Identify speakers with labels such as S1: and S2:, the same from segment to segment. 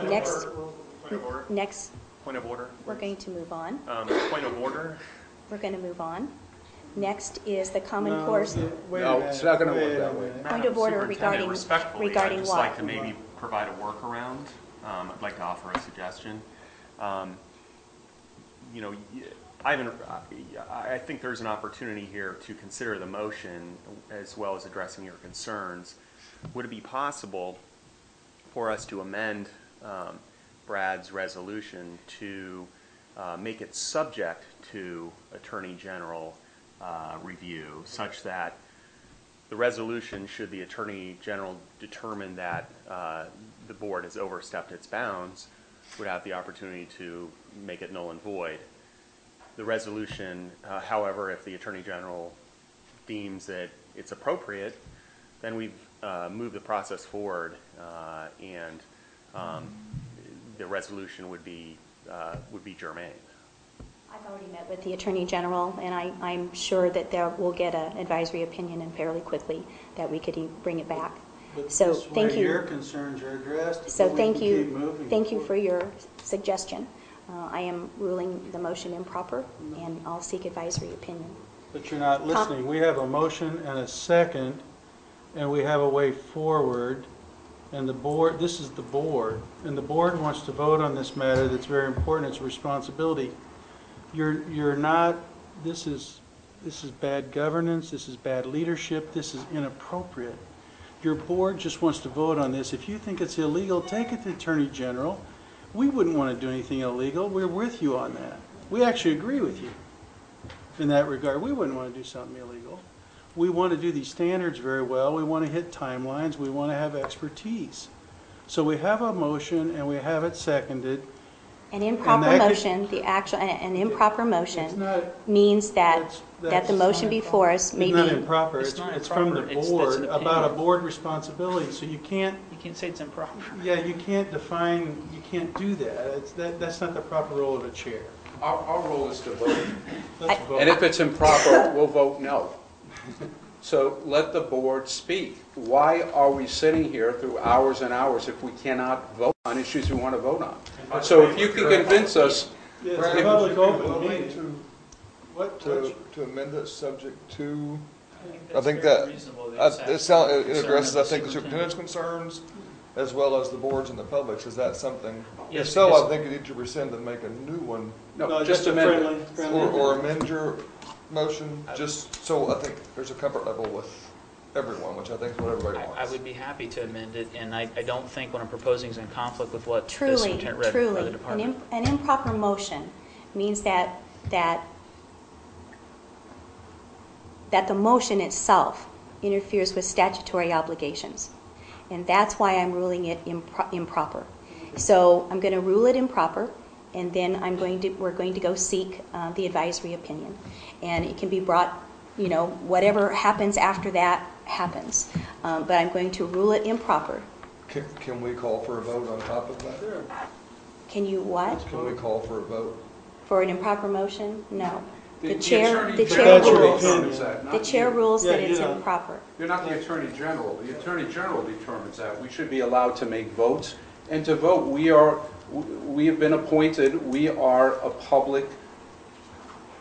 S1: Next,
S2: Point of order.
S1: we're going to move on.
S2: Point of order.
S1: We're going to move on. Next is the common course.
S3: No, it's not going to work that way.
S1: Point of order regarding
S2: Respectfully,
S1: regarding
S2: I'd just
S1: what?
S2: like to maybe provide a workaround. I'd like to offer a suggestion. You know, I think there's an opportunity here to consider the motion as well as addressing your concerns. Would it be possible for us to amend Brad's resolution to make it subject to Attorney General review, such that the resolution, should the Attorney General determine that the board has overstepped its bounds, would have the opportunity to make it null and void. The resolution, however, if the Attorney General deems that it's appropriate, then we've moved the process forward, and the resolution would be germane.
S1: I've already met with the Attorney General, and I'm sure that we'll get an advisory opinion and fairly quickly that we could bring it back.
S4: But
S1: so
S4: this
S1: thank
S4: way
S1: you.
S4: Your concerns are addressed.
S1: So
S4: we
S1: thank
S4: can
S1: you.
S4: keep moving
S1: Thank you
S4: forward.
S1: for your suggestion. I am ruling the motion improper, and I'll seek advisory opinion.
S4: But you're not listening. We have a motion and a second, and we have a way forward. And the board, this is the board, and the board wants to vote on this matter that's very important. It's a responsibility. You're not, this is bad governance, this is bad leadership, this is inappropriate. Your board just wants to vote on this. If you think it's illegal, take it to the Attorney General. We wouldn't want to do anything illegal. We're with you on that. We actually agree with you in that regard. We wouldn't want to do something illegal. We want to do these standards very well. We want to hit timelines. We want to have expertise. So we have a motion and we have it seconded.
S1: An improper motion, an improper motion means that the motion before us may be.
S4: It's not improper. It's from the board about a board responsibility. So you can't
S5: say it's improper.
S4: Yeah, you can't define. You can't do that. That's not the proper role of a chair.
S3: Our role is to vote.
S4: Let's vote.
S3: And if it's improper, we'll vote no. So let the board speak. Why are we sitting here through hours and hours if we cannot vote on issues we want to vote on? So if you can convince us...
S4: It's a public open meeting.
S6: To amend it subject to... I think that it addresses, I think, the superintendent's concerns as well as the board's and the public's. Is that something?
S5: Yes,
S6: if so, I think you need to rescind and make a new one.
S3: No, just amend it.
S6: Or amend your motion, just so I think there's a comfort level with everyone, which I think is what everybody wants.
S5: I would be happy to amend it, and I don't think what I'm proposing is in conflict with what the
S1: Truly,
S5: superintendent read by the department.
S1: an improper motion means that the motion itself interferes with statutory obligations, and that's why I'm ruling it improper. So I'm going to rule it improper, and then we're going to go seek the advisory opinion, and it can be brought. Whatever happens after that happens, but I'm going to rule it improper.
S6: Can we call for a vote on top of that?
S4: Sure.
S1: Can you what?
S6: Can we call for a vote?
S1: For an improper motion? No. The
S3: Attorney
S1: chair
S3: General
S1: rules.
S3: determines that, not
S1: The chair
S3: you.
S1: rules that
S4: Yeah,
S1: it's
S4: you know.
S1: improper.
S3: You're not the Attorney General. The Attorney General determines that. We should be allowed to make votes. And to vote, we have been appointed, we are a public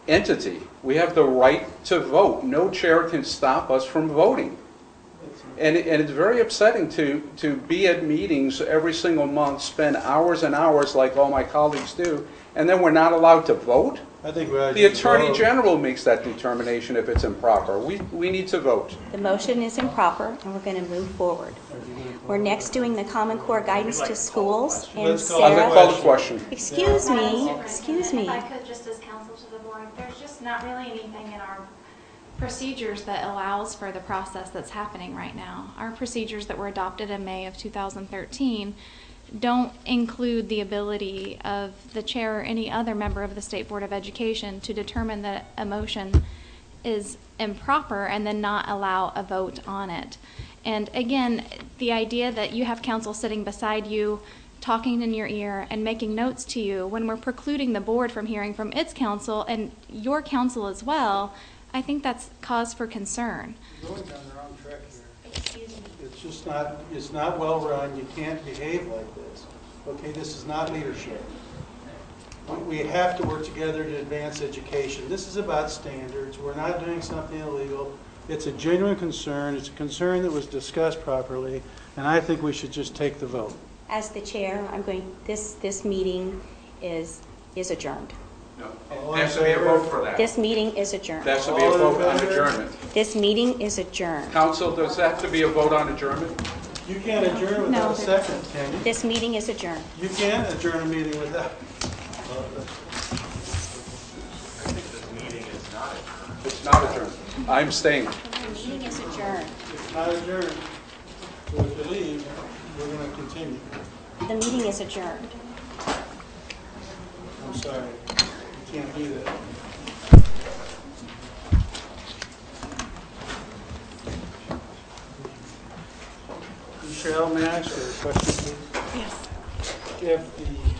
S3: entity. We have the right to vote. No chair can stop us from voting. And it's very upsetting to be at meetings every single month, spend hours and hours like all my colleagues do, and then we're not allowed to vote?
S4: I think we ought to
S3: The
S4: just
S3: Attorney
S4: vote.
S3: General makes that determination if it's improper. We need to vote.
S1: The motion is improper, and we're going to move forward. We're next doing the Common Core guidance to schools, and
S4: Let's call
S3: I'm going to call
S1: Sarah.
S3: the question.
S1: Excuse me. Excuse me.
S7: If I could, just as counsel to the board, there's just not really anything in our procedures that allows for the process that's happening right now. Our procedures that were adopted in May of 2013 don't include the ability of the chair or any other member of the State Board of Education to determine that a motion is improper and then not allow a vote on it. And again, the idea that you have counsel sitting beside you, talking in your ear and making notes to you when we're precluding the board from hearing from its counsel and your counsel as well, I think that's cause for concern.
S4: You're going down the wrong track here.
S1: Excuse me.
S4: It's not well run. You can't behave like this. Okay, this is not leadership. We have to work together to advance education. This is about standards. We're not doing something illegal. It's a genuine concern. It's a concern that was discussed properly, and I think we should just take the vote.
S1: As the chair, this meeting is adjourned.
S3: No, there has to be a vote for that.
S1: This meeting is adjourned.
S3: There has to be a vote on adjournment.
S1: This meeting is adjourned.
S3: Council, does there have to be a vote on adjournment?
S4: You can't adjourn without a second, can you?
S1: This meeting is adjourned.
S4: You can't adjourn a meeting without.
S3: It's not adjourned. I'm staying.
S1: The meeting is adjourned.
S4: It's not adjourned. So if you leave, we're going to continue.
S1: The meeting is adjourned.
S4: I'm sorry. You can't do that. Michelle, may I ask you a question, please?
S7: Yes.
S4: If the